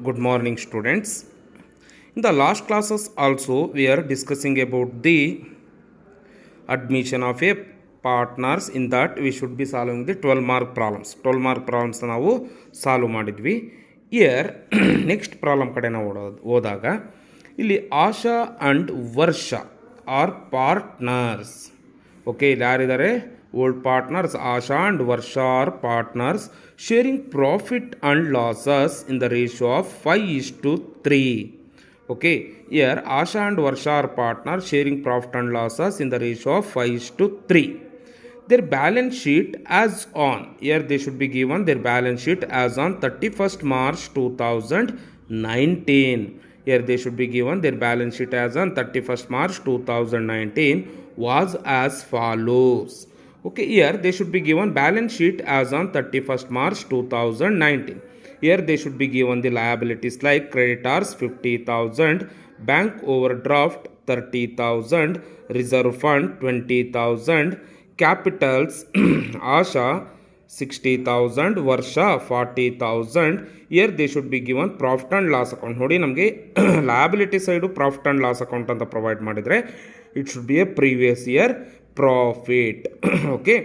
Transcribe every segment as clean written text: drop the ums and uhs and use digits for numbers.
Good morning, students. In the last classes also we are discussing about the admission of a partners. In that we should be solving the 12 mark problems. 12 mark problems ನಾವು solve ಮಾಡಿದ್ವಿ. Here next problem ಕಡೆ ನಾವು ಹೋದಾಗ ಇಲ್ಲಿ ಆಶಾ and ವರ್ಷ R partners. Okay, ಇಲ್ಲಿ ಯಾರಿದ್ದಾರೆ? old partners Asha and Varsha are partners sharing profit and losses in the ratio of 5:3. Okay, here Asha and Varsha are partners sharing profit and losses in the ratio of 5:3. Their balance sheet as on, here they should be given their balance sheet as on 31st March 2019. Here they should be given their balance sheet as on 31st March 2019 was as follows. Okay, here they should be given balance sheet as on 31st March 2019. Here they should be given the liabilities like creditors 50,000, bank overdraft 30,000, reserve fund 20,000, capitals Asha 60,000, Varsha 40,000. Here they should be given profit and loss account. ನೋಡಿ ನಮಗೆ liability side profit and loss account ಅಂತ provide ಮಾಡಿದರೆ it should be a previous year profit. Okay,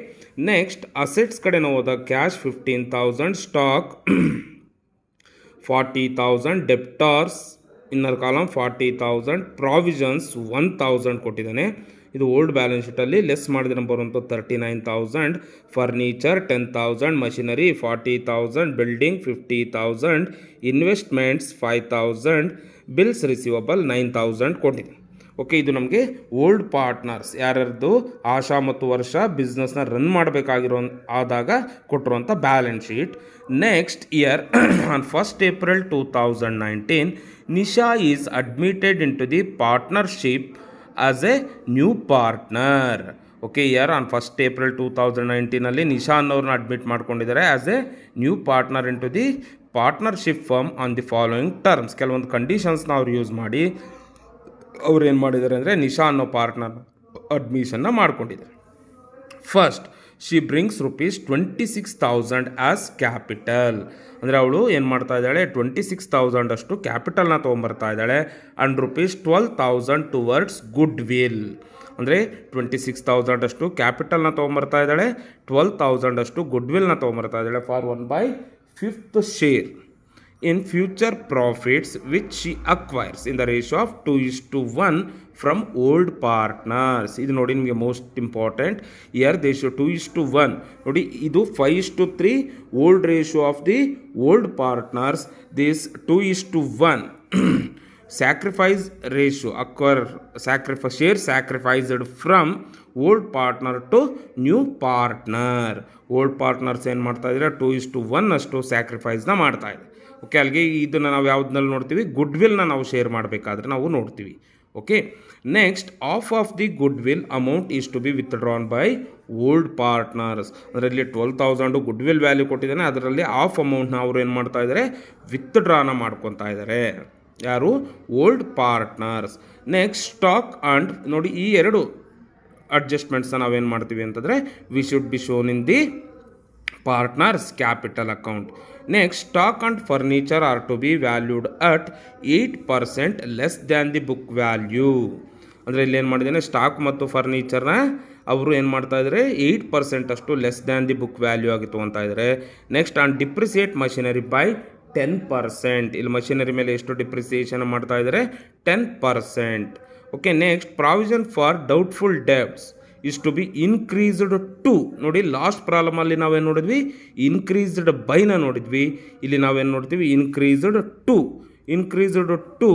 next assets ಕಡೆ ನಾವು ಹೋದಾಗ cash 15,000, stock 40,000, debtors inner column 40,000, provisions 1,000 ಕೊಟ್ಟಿದ್ದಾನೆ. ಇದು old balance ಶೀಟಲ್ಲಿ less ಮಾಡಿದ್ರೆ ಬರುವಂಥ 39,000, furniture 10,000, machinery 40,000, building 50,000, investments 5,000, bills receivable 9,000 ಕೊಟ್ಟಿದೆ. ಓಕೆ, ಇದು ನಮಗೆ ಓಲ್ಡ್ ಪಾರ್ಟ್ನರ್ಸ್ ಯಾರ್ಯಾರ್ದು ಆಶಾ ಮತ್ತು ವರ್ಷ ಬಿಸ್ನೆಸ್ನ ರನ್ ಮಾಡಬೇಕಾಗಿರೋ ಆದಾಗ ಕೊಟ್ಟಿರುವಂಥ balance sheet. Next year on 1st April 2019 Nisha is admitted into the partnership as a new partner. Okay, year on 1st April 2019 Nisha ಅನ್ನೋರನ್ನ admit ಮಾಡ್ಕೊಂಡಿದ್ದಾರೆ as a new partner into the partnership firm on the following terms. ಕೆಲವೊಂದು ಕಂಡೀಷನ್ಸ್ನ ಅವ್ರು use ಮಾಡಿ ಅವ್ರು ಏನು ಮಾಡಿದ್ದಾರೆ ಅಂದರೆ ನಿಶಾ ಅನ್ನೋ ಪಾರ್ಟ್ನರ್ ಅಡ್ಮಿಷನ್ನ ಮಾಡ್ಕೊಂಡಿದ್ದಾರೆ. First she brings rupees 26,000 as capital. ಅಂದರೆ ಅವಳು ಏನು ಮಾಡ್ತಾ ಇದ್ದಾಳೆ, 26,000 ಅಷ್ಟು ಕ್ಯಾಪಿಟಲ್ನ ತೊಗೊಂಬರ್ತಾ ಇದ್ದಾಳೆ. And ₹12,000 towards good will. ಅಂದರೆ 26,000 ಅಷ್ಟು ಕ್ಯಾಪಿಟಲ್ನ ತೊಗೊಂಬರ್ತಾ ಇದ್ದಾಳೆ, 12,000 ಅಷ್ಟು ಗುಡ್ ವಿಲ್ನ ತೊಗೊಂಬರ್ತಾ ಇದ್ದಾಳೆ for 1/5 share in future profits which she acquires in the ratio of 2:1 from old partners. ಇದು ನೋಡಿ ನಿಮಗೆ ಮೋಸ್ಟ್ ಇಂಪಾರ್ಟೆಂಟ್. ಇಯರ್ ರೇಷಿಯೋ 2:1 ನೋಡಿ, ಇದು 5:3 old ratio of the old partners. This 2:1 sacrifice ratio share sacrificed from old partner to new partner. Old partners ಏನು ಮಾಡ್ತಾ ಇದ್ದಾರೆ, 2:1 ಅಷ್ಟು ಸ್ಯಾಕ್ರಿಫೈಸ್ನ ಮಾಡ್ತಾ ಇದೆ. ಓಕೆ, ಅಲ್ಲಿಗೆ ಇದನ್ನು ನಾವು ಯಾವುದ್ರಲ್ಲಿ ನೋಡ್ತೀವಿ, ಗುಡ್ ವಿಲ್ನ ನಾವು ಶೇರ್ ಮಾಡಬೇಕಾದ್ರೆ ನಾವು ನೋಡ್ತೀವಿ. Okay, next of the goodwill amount is to be withdrawn by old partners. ಅದರಲ್ಲಿ 12,000 ಗುಡ್ ವಿಲ್ ವ್ಯಾಲ್ಯೂ ಕೊಟ್ಟಿದ್ದಾನೆ, ಅದರಲ್ಲಿ ಆಫ್ ಅಮೌಂಟ್ನ ಅವರು ಏನು ಮಾಡ್ತಾ ಇದ್ದಾರೆ, ವಿತ್ಡ್ರಾನ ಮಾಡ್ಕೊತಾ ಇದ್ದಾರೆ. ಯಾರು? Old partners. Next stock and ನೋಡಿ, ಈ ಎರಡು ಅಡ್ಜಸ್ಟ್ಮೆಂಟ್ಸ್ನ ನಾವೇನು ಮಾಡ್ತೀವಿ ಅಂತಂದರೆ we should be shown in the partners capital account. Next stock and furniture are to be valued at 8% less than the book value. ಅಂದರೆ ಇಲ್ಲಿ ಏನು ಮಾಡಿದ್ದೇನೆ, ಸ್ಟಾಕ್ ಮತ್ತು ಫರ್ನಿಚರ್ನ ಅವರು ಏನು ಮಾಡ್ತಾ ಇದ್ದಾರೆ, 8% ಅಷ್ಟು less than the book value ಆಗಿ ತೊಗೊತಾ ಇದ್ದಾರೆ. Next on depreciate machinery by 10%. ಇಲ್ಲಿ ಮಷಿನರಿ ಮೇಲೆ ಎಷ್ಟು ಡಿಪ್ರಿಸಿಯೇಷನ್ ಮಾಡ್ತಾ ಇದ್ದಾರೆ, 10%. Okay, next provision for doubtful debts is to be increased to. ನೋಡಿ, ಲಾಸ್ಟ್ ಪ್ರಾಬ್ಲಮಲ್ಲಿ ನಾವೇನು ನೋಡಿದ್ವಿ, ಇನ್ಕ್ರೀಸ್ಡ್ ಬೈನ ನೋಡಿದ್ವಿ. ಇಲ್ಲಿ ನಾವೇನು ನೋಡ್ತೀವಿ, ಇನ್ಕ್ರೀಸ್ಡ್ ಟು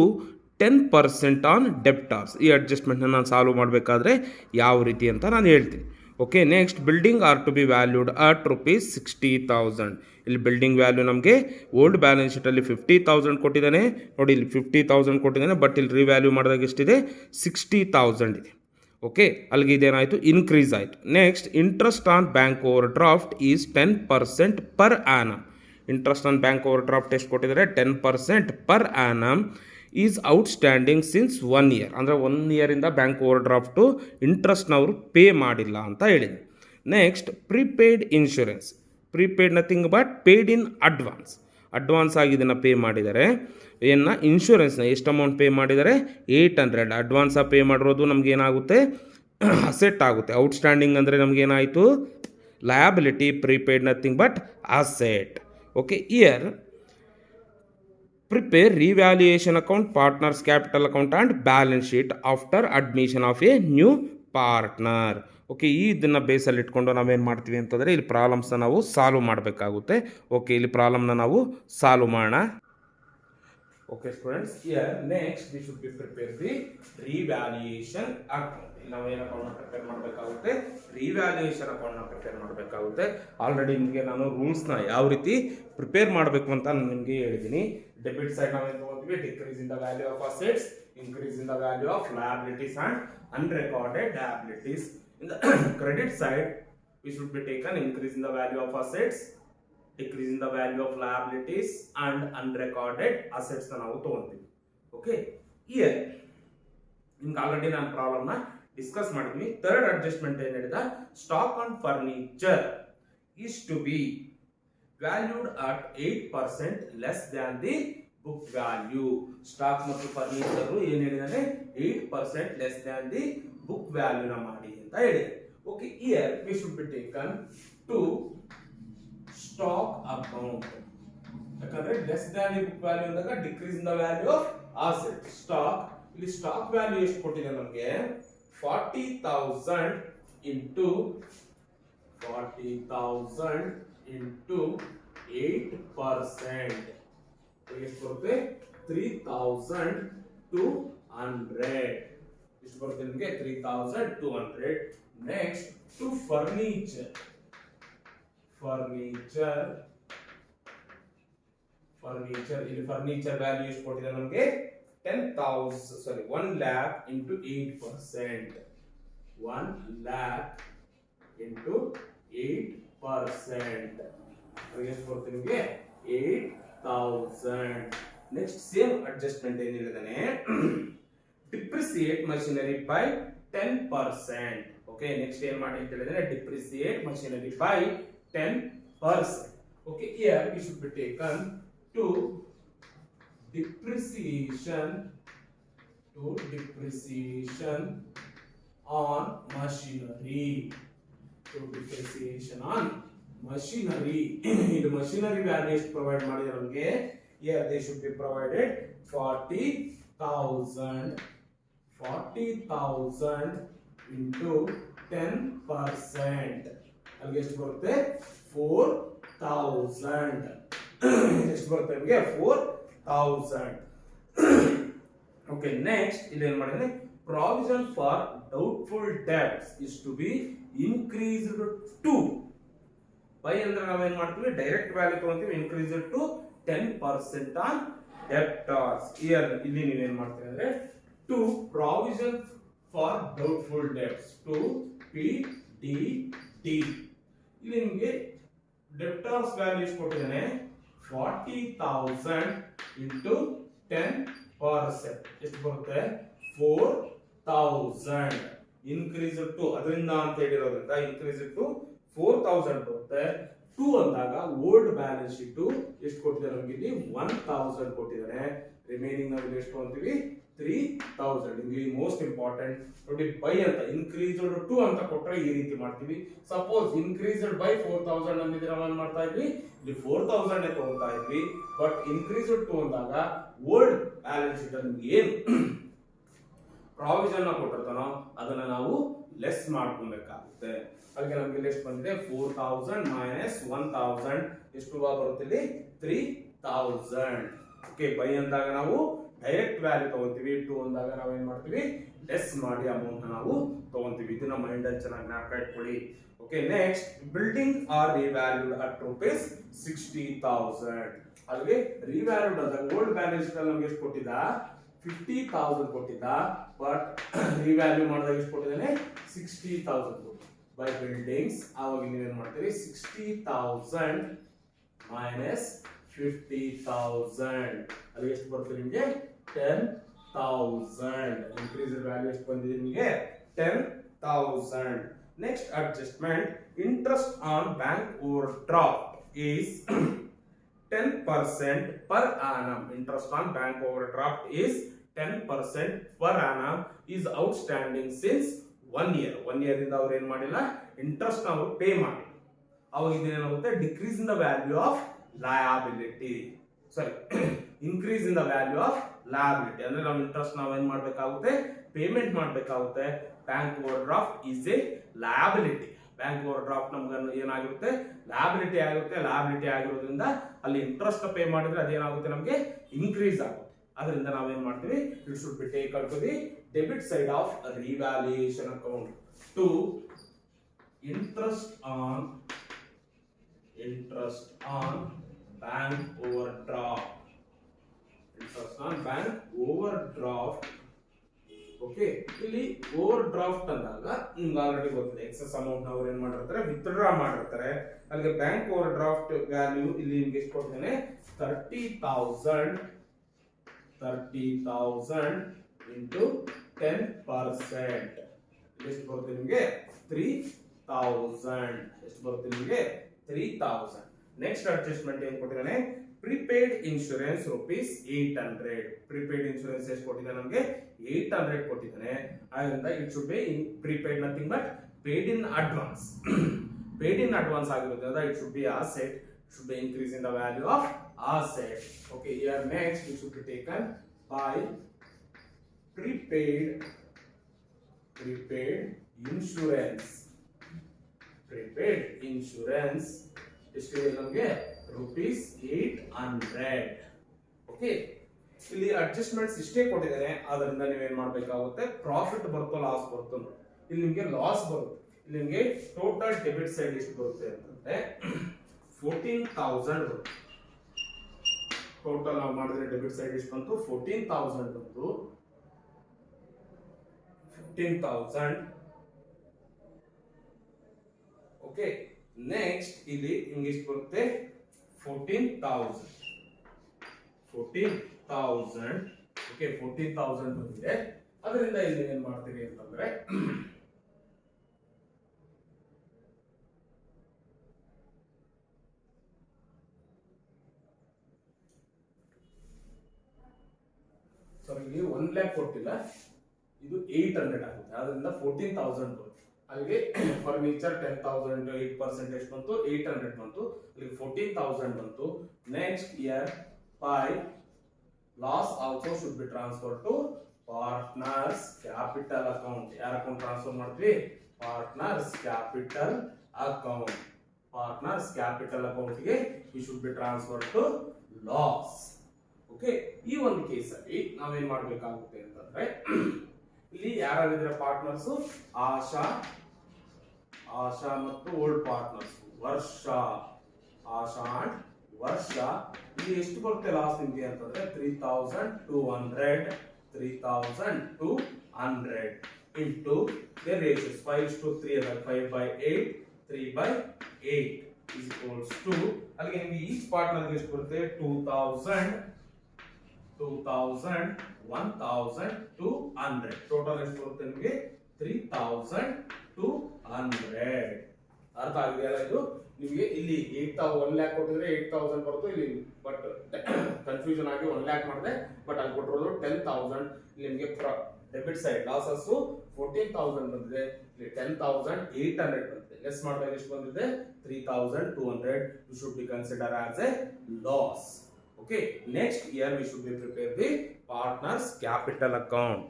10% ಆನ್ ಡೆಪ್ಟಾರ್ಸ್. ಈ ಅಡ್ಜಸ್ಟ್ಮೆಂಟ್ನ ನಾನು ಸಾಲ್ವ್ ಮಾಡಬೇಕಾದ್ರೆ ಯಾವ ರೀತಿ ಅಂತ ನಾನು ಹೇಳ್ತೀನಿ. Okay, next building are to be valued at ₹60,000. ಇಲ್ಲಿ ಬಿಲ್ಡಿಂಗ್ ವ್ಯಾಲ್ಯೂ ನಮಗೆ ಓಲ್ಡ್ ಬ್ಯಾಲೆನ್ಸ್ ಶೀಟಲ್ಲಿ 50,000 ಕೊಟ್ಟಿದ್ದಾನೆ. ನೋಡಿ, ಇಲ್ಲಿ 50,000 ಕೊಟ್ಟಿದ್ದಾನೆ, ಬಟ್ ಇಲ್ಲಿ ರಿವ್ಯಾಲ್ಯೂ ಮಾಡಿದಾಗ ಎಷ್ಟಿದೆ, 60,000 ಇದೆ. ಓಕೆ, ಅಲ್ಲಿಗೆ ಇದೇನಾಯಿತು, ಇನ್ಕ್ರೀಸ್ ಆಯಿತು. Next interest on bank overdraft is 10% per annum. Interest on bank over draft ಎಷ್ಟು ಕೊಟ್ಟಿದ್ದಾರೆ, 10% per annum is outstanding since 1 year. ಅಂದರೆ 1 ಇಯರಿಂದ ಬ್ಯಾಂಕ್ ಓವರ್ ಡ್ರಾಫ್ಟು ಇಂಟ್ರೆಸ್ಟ್ನವರು ಪೇ ಮಾಡಿಲ್ಲ ಅಂತ ಹೇಳಿದೆ. Next prepaid insurance. Prepaid nothing but paid in advance. Advance ಆಗಿ ಇದನ್ನು pay ಮಾಡಿದ್ದಾರೆ. ಏನು ಇನ್ಶೂರೆನ್ಸ್ನ ಎಷ್ಟು ಅಮೌಂಟ್ ಪೇ ಮಾಡಿದ್ದಾರೆ? 800. ಅಡ್ವಾನ್ಸಾಗಿ ಪೇ ಮಾಡಿರೋದು ನಮಗೇನಾಗುತ್ತೆ? ಅಸೆಟ್ ಆಗುತ್ತೆ. ಔಟ್ಸ್ಟ್ಯಾಂಡಿಂಗ್ ಅಂದರೆ ನಮಗೇನಾಯಿತು? Liability. Prepaid nothing but asset. Okay, year prepare revaluation account, partners capital account and balance sheet after admission of a new partner. Okay, ಈ ಇದನ್ನು ಬೇಸಲ್ಲಿ ಇಟ್ಕೊಂಡು ನಾವೇನು ಮಾಡ್ತೀವಿ ಅಂತಂದರೆ ಇಲ್ಲಿ ಪ್ರಾಬ್ಲಮ್ಸ್ನ ನಾವು ಸಾಲ್ವ್ ಮಾಡಬೇಕಾಗುತ್ತೆ. ಓಕೆ, ಇಲ್ಲಿ ಪ್ರಾಬ್ಲಮ್ನ ನಾವು ಸಾಲ್ವ್ ಮಾಡೋಣ. Okay students, here next we should be prepare the revaluation account. ನಾವು ಏನು ಅಕೌಂಟ್ನ ಪ್ರಿಪೇರ್ ಮಾಡಬೇಕಾಗುತ್ತೆ? ರಿವ್ಯಾಲ್ಯೂಯೇಷನ್ ಅಕೌಂಟ್ನ ಪ್ರಿಪೇರ್ ಮಾಡಬೇಕಾಗುತ್ತೆ. ಆಲ್ರೆಡಿ ನಿಮಗೆ ನಾನು ರೂಲ್ಸ್ನ ಯಾವ ರೀತಿ ಪ್ರಿಪೇರ್ ಮಾಡಬೇಕು ಅಂತ ನಾನು ನಿಮಗೆ ಹೇಳಿದ್ದೀನಿ. ಡೆಬಿಟ್ ಸೈಡ್ ನಾವೇನು ತಗೊಂತೀವಿ? Decrease in the value of assets, increase in the value of liabilities and unrecorded liabilities. In the credit side, we should be taken increase in the value of assets, decrease in the value of liabilities and unrecorded assets na ನಾವು ತಗೊಂತೀವಿ. Okay, here ನಿಮ್ಗೆ already ನಾನು ಪ್ರಾಬ್ಲಮ್ನ discuss ಮಾಡಿದ್ವಿ. Third adjustment ಏನು ಹೇಳಿದ? Stock on furniture is to be valued at 8% less than the book value. Stock ಮತ್ತು furniture ಏನು ಹೇಳಿದಾನೆ? 8% less than the book value ನ ಮಾಡಿ ಅಂತ ಹೇಳಿದೆ. Okay, here we should be taken to stock account. ಯಾಕಂದ್ರೆ less than the book value ಅಂದಾಗ decrease in the value of asset. Stock, ಇಲ್ಲಿ ಸ್ಟಾಕ್ ವ್ಯಾಲ್ಯೂ ಎಷ್ಟು ಕೊಟ್ಟಿದೆ ನಮಗೆ? 40,000 into 8%. ಎಷ್ಟು ಬರುತ್ತೆ? 3,200. ಎಷ್ಟು ಬರುತ್ತೆ ನಿಮಗೆ? 3,200. Next to furniture. ಇಲ್ಲಿ ಫರ್ನಿಚರ್ ವ್ಯಾಲ್ಯೂ ಎಷ್ಟು ಕೊಟ್ಟಿದೆ ನಮಗೆ? 1 lakh into 8%. 1 lakh into 8%. ಎಷ್ಟು ಬರುತ್ತೆ ನಿಮಗೆ? 8,000. ನೆಕ್ಸ್ಟ್ ಸೇಮ್ ಅಡ್ಜಸ್ಟ್ಮೆಂಟ್ ಏನಿದೆ? Depreciate machinery by 10%. Okay, next ಏನ್ ಮಾಡಿ ಅಂತ ಹೇಳಿದ್ರೆ depreciate machinery by 10%. Okay, here we should be taken to depreciation on machinery. ಇದು ಮಷಿನರಿ ವ್ಯಾಲ್ಯೂ ಎಷ್ಟು ಪ್ರೊವೈಡ್ ಮಾಡಿದ್ರೆ ನಮಗೆ? here they should be provided 40,000 into 10%. ಅಲ್ಲಿಗೆ ಎಷ್ಟು ಬರುತ್ತೆ? 4,000. ಎಷ್ಟು ಬರುತ್ತೆ ನಿಮಗೆ? 4,000. ಓಕೆ, ನೆಕ್ಸ್ಟ್ ಇಲ್ಲಿ ಏನು ಮಾಡಿದ್ರೆ provision for doubtful debts is to be increased to. By ಅಂದ್ರೆ ನಾವೇನ್ ಮಾಡ್ತೀವಿ? ಡೈರೆಕ್ಟ್ ವ್ಯಾಲ್ಯೂ ತಗೊಂತೀವಿ. Increased to 10% on debtors. Here ಇಲ್ಲಿ ನೀವೇನ್ ಮಾಡ್ತೀರಿ ಅಂದ್ರೆ to provision for doubtful debts, to PDD. ಇಲ್ಲಿ ನಿಮಗೆ ಡೆಬ್ಟರ್ಸ್ ವ್ಯಾಲ್ಯೂ ಎಷ್ಟು ಕೊಟ್ಟಿದ್ದಾನೆ? 40,000 into 10%. ಎಷ್ಟು ಬರುತ್ತೆ? 4,000. ಇನ್ಕ್ರೀಸ್ ಟು ಅದರಿಂದ ಅಂತ ಹೇಳಿರೋದ್ರಿಂದ ಇನ್ಕ್ರೀಸ್ ಟು 4,000 ಬರುತ್ತೆ. 2 ಅಂದಾಗ ಓಲ್ಡ್ ಬ್ಯಾಲೆನ್ಸ್ ಶೀಟ್ ಎಷ್ಟು ಕೊಟ್ಟಿದ್ದಾರೆ ನಮಗೆ? ಇಲ್ಲಿ 1,000 ಕೊಟ್ಟಿದ್ದಾರೆ. ರಿಮೈನಿಂಗ್ ನಾವು ಎಷ್ಟು ಅಂತೀವಿ? 3,000. ನಿಮಗೆ ಮೋಸ್ಟ್ ಇಂಪಾರ್ಟೆಂಟ್ ನೋಡಿ, ಬೈ ಅಂತ ಇನ್ಕ್ರೀಸ್ಡ್ ಟು ಅಂತ ಕೊಟ್ಟರೆ ಈ ರೀತಿ ಮಾಡ್ತೀವಿ. ಸಪೋಸ್ ಇನ್ಕ್ರೀಸ್ಡ್ ಬೈ 4,000 ಅಂದಿದ್ರೆ ನಾವು ಏನ್ ಮಾಡ್ತಾ ಇದ್ವಿ? ಇಲ್ಲಿ 4,000 ತಗೊಳ್ತಾ ಇದ್ವಿ. ಬಟ್ ಇನ್ಕ್ರೀಸ್ಡ್ ಟು ಅಂದಾಗ ಓಲ್ಡ್ ಬ್ಯಾಲೆನ್ಸ್ ಶೀಟ್ ಅಲ್ಲಿ ನಿಮ್ಗೆ ಏನು ಪ್ರಾವಿಷನ್ ಕೊಟ್ಟಿರ್ತಾನೋ ಅದನ್ನ ನಾವು ಲೆಸ್ ಮಾಡ್ಕೊಬೇಕಾಗುತ್ತೆ. ಅದಕ್ಕೆ ನಮಗೆ ಎಷ್ಟು ಬಂದಿದೆ? 4,000 minus 1,000 ಎಷ್ಟು ಬರುತ್ತೆ ಇಲ್ಲಿ? 3,000. ಓಕೆ, ಬೈ ಅಂದಾಗ ನಾವು ಡೈರೆಕ್ಟ್ ವ್ಯಾಲ್ಯೂ ತಗೊಂತೀವಿ. 2 ಅಂದಾಗ ನಾವು ಏನ್ ಮಾಡ್ತೀವಿ? ಲೆಸ್ ಮಾಡಿ ಅಮೌಂಟ್ ನಾವು ತಗೊಂತೀವಿ. ಇದನ್ನ ಮೈಂಡ್ ಅಲ್ಲಿ ಚೆನ್ನಾಗಿ ಜ್ಞಾಪಕ ಇಟ್ಕೊಳ್ಳಿ. Okay, next building are revalued at rupees 60,000. ಅಲ್ಲಿಗೆ ರಿವ್ಯಾಲ್ಯೂಡ್ ಅಂದಾಗ ಓಲ್ಡ್ ಬ್ಯಾಲೆನ್ಸ್ ಶೀಟ್ ಅಲ್ಲಿ ನಮಗೆ ಎಷ್ಟು ಕೊಟ್ಟಿದ್ದ? 50,000 ಕೊಟ್ಟಿದ್ದ. ಬಟ್ ರಿವ್ಯಾಲ್ಯೂ ಮಾಡಿದಾಗ ಎಷ್ಟು ಕೊಟ್ಟಿದ್ದಾನೆ? 60,000. ಬೈ ಬಿಲ್ಡಿಂಗ್ಸ್ ಆವಾಗ ನೀವೇನ್ ಮಾಡ್ತೀರಿ? 60,000 minus 50,000. ಅಲ್ಲಿ ಎಷ್ಟು ಬರುತ್ತೆ ನಿಮಗೆ? 10,000. ಇನ್ಕ್ರೀಸ್ ವ್ಯಾಲ್ಯೂ ಎಷ್ಟು ಬಂದಿದೆ ನಿಮಗೆ? 10,000. Next adjustment interest on bank overdraft is 10% per annum. Interest on bank overdraft is 10% per annum is outstanding since 1 year. 1 year ಇಂದ ಅವ್ರು ಏನ್ ಮಾಡಿಲ್ಲ, ಇಂಟ್ರೆಸ್ಟ್ ನಾವು ಪೇ ಮಾಡಿ. ಅವಾಗ ಇದೇನಾಗುತ್ತೆ, decrease in the value of liability, sorry increase in the value of liability. ಅಂದ್ರೆ ನಾವು ಇಂಟ್ರೆಸ್ಟ್ ನಾವು ಏನ್ ಮಾಡ್ಬೇಕಾಗುತ್ತೆ, ಪೇಮೆಂಟ್ ಮಾಡ್ಬೇಕಾಗುತ್ತೆ. Bank overdraft is a liability. Bank overdraft ನಮ್ಗೆ ಏನಾಗಿರುತ್ತೆ, ಲಯಬಿಲಿಟಿ ಆಗುತ್ತೆ. ಲಯಬಿಲಿಟಿ ಆಗಿರೋದ್ರಿಂದ ಅಲ್ಲಿ ಇಂಟ್ರೆಸ್ಟ್ ಪೇ ಮಾಡಿದ್ರೆ ಅದೇನಾಗುತ್ತೆ, ನಮಗೆ ಇನ್ಕ್ರೀಸ್ ಆಗುತ್ತೆ. ಅದರಿಂದ ನಾವೇನ್ ಮಾಡ್ತೀವಿ, it should be taken to the debit side of revaluation account to interest on bank overdraft. Interest on bank overdraft. Okay, ಇಲ್ಲಿ ಓವರ್ ಡ್ರಾಫ್ಟ್ ಅಂದಾಗ ನಿಮ್ಗೆ ಆಲ್ರೆಡಿ ಗೊತ್ತಿದೆ, ಎಕ್ಸೆಸ್ ಅಮೌಂಟ್ ಅವ್ರು ಏನ್ ಮಾಡಿರ್ತಾರೆ, ವಿತ್ಡ್ರಾ ಮಾಡಿರ್ತಾರೆ. ಅಲ್ಲಿಗೆ ಬ್ಯಾಂಕ್ ಓವರ್ ಡ್ರಾಫ್ಟ್ ವ್ಯಾಲ್ಯೂ ಇಲ್ಲಿ ನಿಮ್ಗೆ ಎಷ್ಟು ಕೊಟ್ಟಿದ್ದೇನೆ, 30,000 into 10%. ಎಷ್ಟು ಬರುತ್ತೆ ನಿಮಗೆ, 3,000. ಎಷ್ಟು ಬರುತ್ತೆ ನಿಮಗೆ, 3,000. ನೆಕ್ಸ್ಟ್ ಅಡ್ಜಸ್ಟ್ಮೆಂಟ್ ಏನ್ ಕೊಟ್ಟಿದ್ದಾನೆ, prepaid insurance rupees 800. Prepaid insurance ಎಷ್ಟು ಕೊಟ್ಟಿದ್ದಾನೆ, ನಮಗೆ 800 ಕೊಟ್ಟಿದ್ದಾನೆ. ಅದರಿಂದ it should be prepaid nothing but paid in advance. Paid in advance ಆಗಿರೋದ್ರಿಂದ it should be asset, should be increase in the value of asset. Okay, here next it should be taken by prepaid insurance. Prepaid insurance ಎಷ್ಟಿದೆ ನಮಗೆ, rupees 800. Okay, ಇಲ್ಲಿ adjustments ಇಷ್ಟೇ ಕೊಟ್ಟಿದ್ದಾರೆ. ಅದರಿಂದ ನೀವೇನ್ ಮಾಡ್ಬೇಕಾಗುತ್ತೆ, profit ಬರುತ್ತೋ ಲಾಸ್ ಬರುತ್ತೋ ನೋಡಿ. ಇಲ್ಲಿ ನಿಮಗೆ ಲಾಸ್ ಬರುತ್ತೆ. ಇಲ್ಲಿ ನಿಮಗೆ ಟೋಟಲ್ ಡೆಬಿಟ್ ಸೈಡ್ ಎಷ್ಟು ಬರುತ್ತೆ ಅಂತಂದ್ರೆ 14,000 ಬರುತ್ತೆ. ಟೋಟಲ್ ನಾವು ಮಾಡಿದ್ರೆ ಡೆಬಿಟ್ ಸೈಡ್ ಎಷ್ಟು ಬಂತು, 14,000 ಬಂತು. 15,000. ಓಕೆ, ನೆಕ್ಸ್ಟ್ ಇಲ್ಲಿ ನಿಮ್ಗೆ ಎಷ್ಟು ಬರುತ್ತೆ, 14,000. ಓಕೆ, 14,000 ಬಂದಿದೆ. ಅದರಿಂದ ಇಲ್ಲಿ ಏನ್ ಮಾಡ್ತೀರಿ ಅಂತಂದ್ರೆ ಇಲ್ಲಿ 1 lakh ಕೊಟ್ಟಿಲ್ಲ, ಇದು 800 ಆಗುತ್ತೆ. ಅದರಿಂದ 14,000 ಬರುತ್ತೆ. ಅಲ್ಲಿಗೆ ಫರ್ನಿಚರ್ 10,000, 8% ಎಷ್ಟು ಬಂತು, 800 ಬಂತು. ಅಲ್ಲಿ 14,000 ಬಂತು. Next year by loss also should be transferred to partners capital account. ಯಾರ ಅಕೌಂಟ್ ಟ್ರಾನ್ಸ್ಫರ್ ಮಾಡ್ತೀವಿ, partners capital account. partners capital account ಗೆ it should be transferred to loss. Okay, ಈ ಒಂದು ಕೇಸ್ ಅಲ್ಲಿ ನಾವೇನ್ ಮಾಡ್ಬೇಕಾಗುತ್ತೆ ಅಂತಂದ್ರೆ ಇಲ್ಲಿ ಯಾರಾಗಿದ್ರೆ ಪಾರ್ಟ್ನರ್ಸ್, ಆಶಾ ಮತ್ತು ಓಲ್ಡ್ ಪಾರ್ಟ್ನರ್ಸ್ ಆಶಾ ಅಂಡ್ ವರ್ಷ. ಇಲ್ಲಿ ಎಷ್ಟು ಬರುತ್ತೆ ಲಾಸ್ ನಿಮ್ಗೆ ಅಂತಂದ್ರೆ 3,200 into the ratios 5:3 ಅದ 5/8, 3/8 is equals to, ಅಲ್ಲಿಗೆ ನಿಮಗೆ ಈಚ್ ಪಾರ್ಟ್ನರ್ ಎಷ್ಟು ಬರುತ್ತೆ, 2,000, 1,200. ಟೋಟಲ್ ಎಷ್ಟು ಬರುತ್ತೆ ನಿಮಗೆ, 3,200. ಅರ್ಥ ಆಗಿದೆಯಲ್ಲ ಇದು ನಿಮಗೆ. ಇಲ್ಲಿ 1 lakh ಕೊಟ್ಟಿದ್ರೆ 8,000 ಬರುತ್ತೆ ಇಲ್ಲಿ, ಬಟ್ ಕನ್ಫ್ಯೂಷನ್ ಆಗಿ 1 lakh ಮಾಡಿದೆ. ಬಟ್ ಅಲ್ಲಿ ಕೊಟ್ಟಿರೋದು 10,000. ಇಲ್ಲಿ ನಿಮಗೆ ಡೆಬಿಟ್ ಸೈಡ್ ಲಾಸಸ್ 14,000 ಬಂದಿದೆ. ಇಲ್ಲಿ 10,800 ಬಂದಿದೆ. ಲೆಸ್ ಮಾಡಿದಾಗ ಎಷ್ಟು ಬಂದಿದೆ, 3,200. You should be consider as a loss. Okay, next year we should be prepare the partners capital account.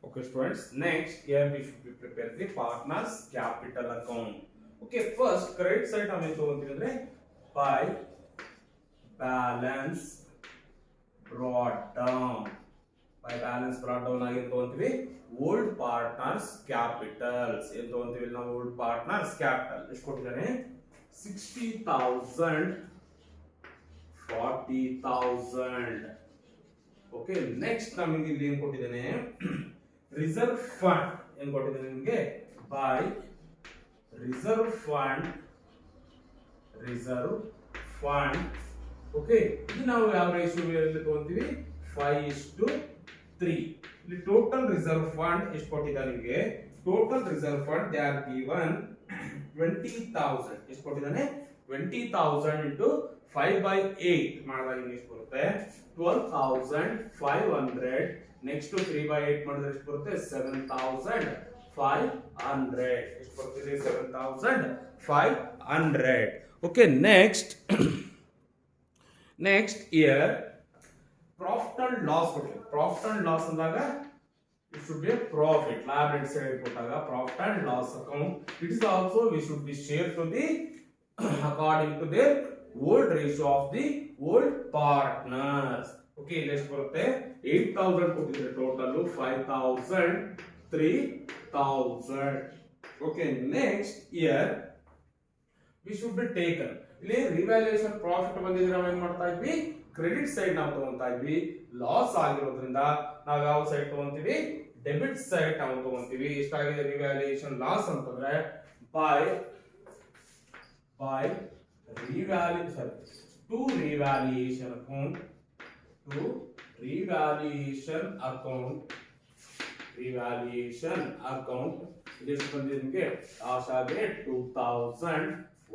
Okay students, next year we should be prepare the partners capital account. Okay, first credit side ನಾವು ಏನು ತಗೊಂತೀವಿ ಅಂದ್ರೆ by balance brought down. by balance brought down ಆಗಿ ತಗೊಂತೀವಿ old partners capitals. ಏನು ತಗೊಂತೀವಿ ನಾವು, old partners capital ಎಷ್ಟು ಕೊಟ್ಟಿದ್ದಾನೆ, 60,000, 40,000. Okay, next ನಮಗೆ ಇಲ್ಲಿ ಏನು ಕೊಟ್ಟಿದ್ದೇನೆ, ರಿಸರ್ವ್ ಫಂಡ್ ಏನು ಕೊಟ್ಟಿದ್ದೇನೆ ನಿಮಗೆ, ಬೈ ರಿಸರ್ವ್ ಫಂಡ್. ಓಕೆ, ಇದು ನಾವು ಯಾವ ರೇಷಿಯೋದಲ್ಲಿ ತಗೊಂತೀವಿ, 5:3. ಇಲ್ಲಿ ಟೋಟಲ್ ರಿಸರ್ವ್ ಫಂಡ್ ಎಷ್ಟು ಕೊಟ್ಟಿದ್ದಾರೆ ನಿಮಗೆ, total reserve fund they are given 20,000 ಎಷ್ಟು ಕೊಟ್ಟಿದ್ದಾನೆ 20,000 ಇಂಟು 5/8 ಮಾಡಿದಾಗ ಎಷ್ಟು ಬರುತ್ತೆ 12,500 ನೆಕ್ಸ್ಟ್ 3/8 ಮಾಡಿದ್ರೆ ಎಷ್ಟು ಬರುತ್ತೆ 7,500 ಎಷ್ಟು ಬರ್ತದೆ 7,500 okay next year profit and loss ಕೊಟ್ಟಿದೆ ಪ್ರಾಫಿಟ್ ಅಂಡ್ ಲಾಸ್ ಅಂದಾಗ it should be a profit liability side kotaga profit and loss account it is also we should be shared to the according to their old ratio of the old partners okay let's ಬರುತ್ತೆ 8,000 ಕೊಟ್ಟಿದ್ರೆ total 5,000 3,000 okay next year we should be taken ಇಲ್ಲಿ revaluation profit ಬಂದಿದ್ರೆ ನಾವು ಏನ್ ಮಾಡ್ತಾ ಇದ್ವಿ credit side ನಾವು ತಗೊಂತಾ ಇದ್ವಿ ಲಾಸ್ ಆಗಿರೋದ್ರಿಂದ ನಾವು ಯಾವ ಸೈಡ್ ತಗೊಂತೀವಿ ಡೆಬಿಟ್ ಸೈಡ್ ನಾವು ತಗೊಂತೀವಿ ಎಷ್ಟಾಗಿದೆ ರಿವ್ಯಾಲ್ಯೂಯೇಷನ್ ಲಾಸ್ ಅಂತಂದ್ರೆ ಬೈ ಟು ರಿವ್ಯಾಲ್ಯೂಯೇಷನ್ ಅಕೌಂಟ್ ಇದೆಷ್ಟು ಬಂದಿದೆ ನಿಮಗೆ ಆಶಾಗೆ 2,000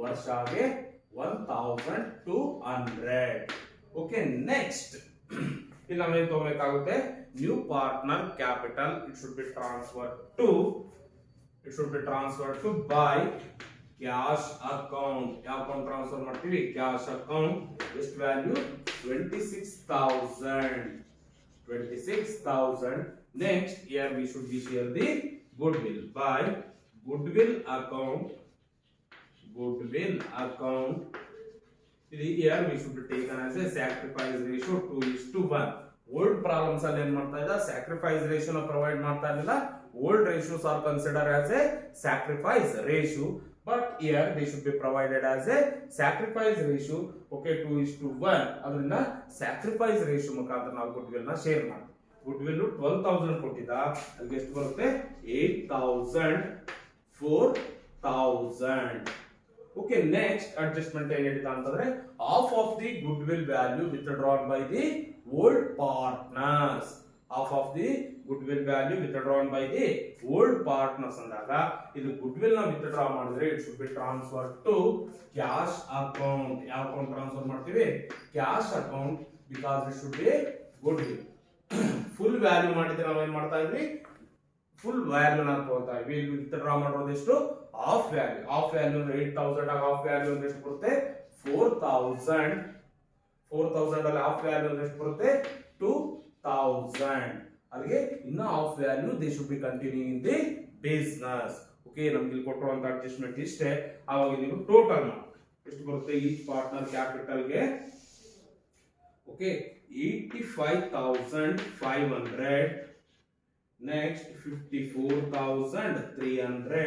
ವರ್ಷಾಗೆ 1,200 ಓಕೆ ನೆಕ್ಸ್ಟ್ ಇಲ್ಲಿ ನಾವು ಏನು ತಗೋಬೇಕಾಗುತ್ತೆ new partner capital it should be transfer to by cash account ಯಾವ ಅಕೌಂಟ್ ಟ್ರಾನ್ಸ್ಫರ್ ಮಾಡ್ತೀವಿ ಕ್ಯಾಶ್ ಅಕೌಂಟ್ ಎಷ್ಟು value 26,000 next here we should be share the goodwill by goodwill account here we should be taken as a sacrifice ratio 2:1 old problems ಅಲ್ಲಿ ಏನು ಮಾಡ್ತಾ ಇದ್ದ sacrifice ratio ನ provide ಮಾಡ್ತಾ ಇರಲಿಲ್ಲ old ratios are considered as a sacrifice ratio but here they should be provided as a sacrifice ratio okay 2:1 ಅದರಿಂದ sacrifice ratio ಮುಖಾಂತರ ನಾವು goodwill ನ ಶೇರ್ ಮಾಡ್ತೀವಿ goodwill 12,000 ಕೊಟ್ಟಿದ್ದ ಅದಕ್ಕೆ ಎಷ್ಟು ಬರುತ್ತೆ 8,000 4,000 okay next adjustment ಏನು ಹೇಳಿದ ಅಂತಂದ್ರೆ half of the goodwill value withdrawn by the old partners ಅಂದಾಗ ಇದು goodwill ನ ವಿತ್ಡ್ರಾ ಮಾಡಿದ್ರೆ it should be transferred to cash account ಯಾವ ಅಕೌಂಟ್ ಟ್ರಾನ್ಸ್ಫರ್ ಮಾಡ್ತೀವಿ cash account because it should be goodwill full value ಮಾಡಿದ್ರೆ ನಾವು ಏನು ಮಾಡ್ತಾ ಇದ್ವಿ ಫುಲ್ ವ್ಯಾಲ್ಯೂ ನ ತಗೊಳ್ತಾ ಇದ್ವಿ ಇಲ್ಲಿ ವಿತ್ಡ್ರಾ ಮಾಡೋದು ಎಷ್ಟು ಹಾಫ್ ವ್ಯಾಲ್ಯೂ ಅಂದ್ರೆ 8,000 ಆಗ ಹಾಫ್ ವ್ಯಾಲ್ಯೂ ಅಂದ್ರೆ ಎಷ್ಟು ಬರುತ್ತೆ 4,000 ಅಲ್ಲಿ ಹಾಫ್ ವ್ಯಾಲ್ಯೂ ಅಂದ್ರೆ ಎಷ್ಟು ಬರುತ್ತೆ 2,000 ಅಲ್ಲಿಗೆ ಇನ್ನ half value they should be continue in the business okay ನಮ್ಗೆ ಇಲ್ಲಿ ಕೊಟ್ಟಿರುವಂತ ಅಡ್ಜಸ್ಟ್ಮೆಂಟ್ ಇಷ್ಟೇ ಆವಾಗ ನೀವು ಟೋಟಲ್ ಮಾಡಿ ಎಷ್ಟು ಬರುತ್ತೆ ಈಚ್ ಪಾರ್ಟ್ನರ್ ಕ್ಯಾಪಿಟಲ್ ಗೆ ಓಕೆ 85,500 next 54,300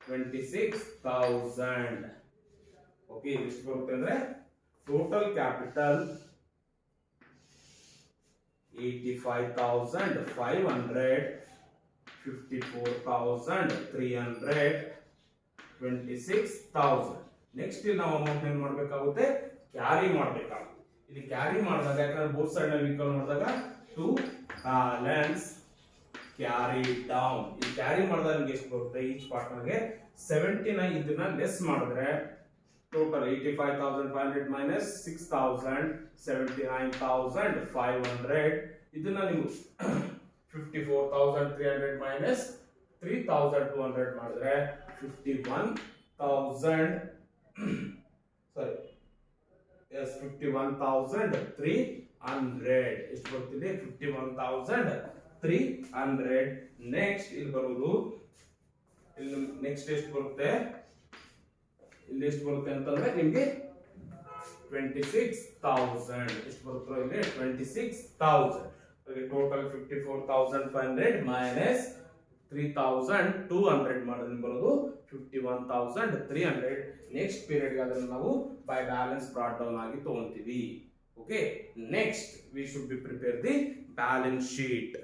26,000 okay ಎಷ್ಟು ಬರುತ್ತೆ ಅಂದ್ರೆ ಟೋಟಲ್ ಕ್ಯಾಪಿಟಲ್ 85,500 54,300 26,000 ನೆಕ್ಸ್ಟ್ ಇಲ್ಲಿ ನಾವು ಅಮೌಂಟ್ ಏನು ಮಾಡಬೇಕಾಗುತ್ತೆ ಕ್ಯಾರಿ ಮಾಡಬೇಕಾಗುತ್ತೆ ಇಲ್ಲಿ ಕ್ಯಾರಿ ಮಾಡಿದಾಗ ಯಾಕಂದ್ರೆ ಬೋತ್ ಸೈಡ್ ನಲ್ಲಿ ವಿಕಲ್ ಮಾಡಿದಾಗ ಟು ಬ್ಯಾಲೆನ್ಸ್ ಕ್ಯಾರಿ ಡೌನ್ ಇಲ್ಲಿ ಕ್ಯಾರಿ ಮಾಡಿದಾಗ ನಿಮಗೆ ಎಷ್ಟು ಬರುತ್ತೆ ಈಚ್ ಪಾರ್ಟ್ನರ್ಗೆ 79 ಇದನ್ನ ಲೆಸ್ ಮಾಡಿದ್ರೆ ಟೋಟಲ್ 85,500 ಮೈನಸ್ 6,000 79,500 ಇದನ್ನ ನೀವು 54,300 ಮೈನಸ್ 3,200 ಮಾಡಿದ್ರೆ 51,300 ಎಷ್ಟು ಬರ್ತಿದೆ 51,300 ನೆಕ್ಸ್ಟ್ ಇಲ್ಲಿ ಬರುವುದು ಇಲ್ಲಿ ನೆಕ್ಸ್ಟ್ ಎಷ್ಟು ಬರುತ್ತೆ ಇಲ್ಲಿ ಎಷ್ಟು ಬರುತ್ತೆ ಅಂತಂದ್ರೆ ನಿಮಗೆ 26,000 ಎಷ್ಟು ಬರುತ್ತೆ ಇಲ್ಲಿ 26,000 ಟೋಟಲ್ 54,500 ಮೈನಸ್ 3,200 ಮಾಡಿದ್ರೆ ಬರೋದು 51,300 ನೆಕ್ಸ್ಟ್ ಪೀರಿಯಡ್ ಅದನ್ನು ನಾವು ಬೈ ಬ್ಯಾಲೆನ್ಸ್ ಬ್ರಾಟ್ ಡೌನ್ ಆಗಿ ತಗೊಂತೀವಿ okay next we should be prepare the balance sheet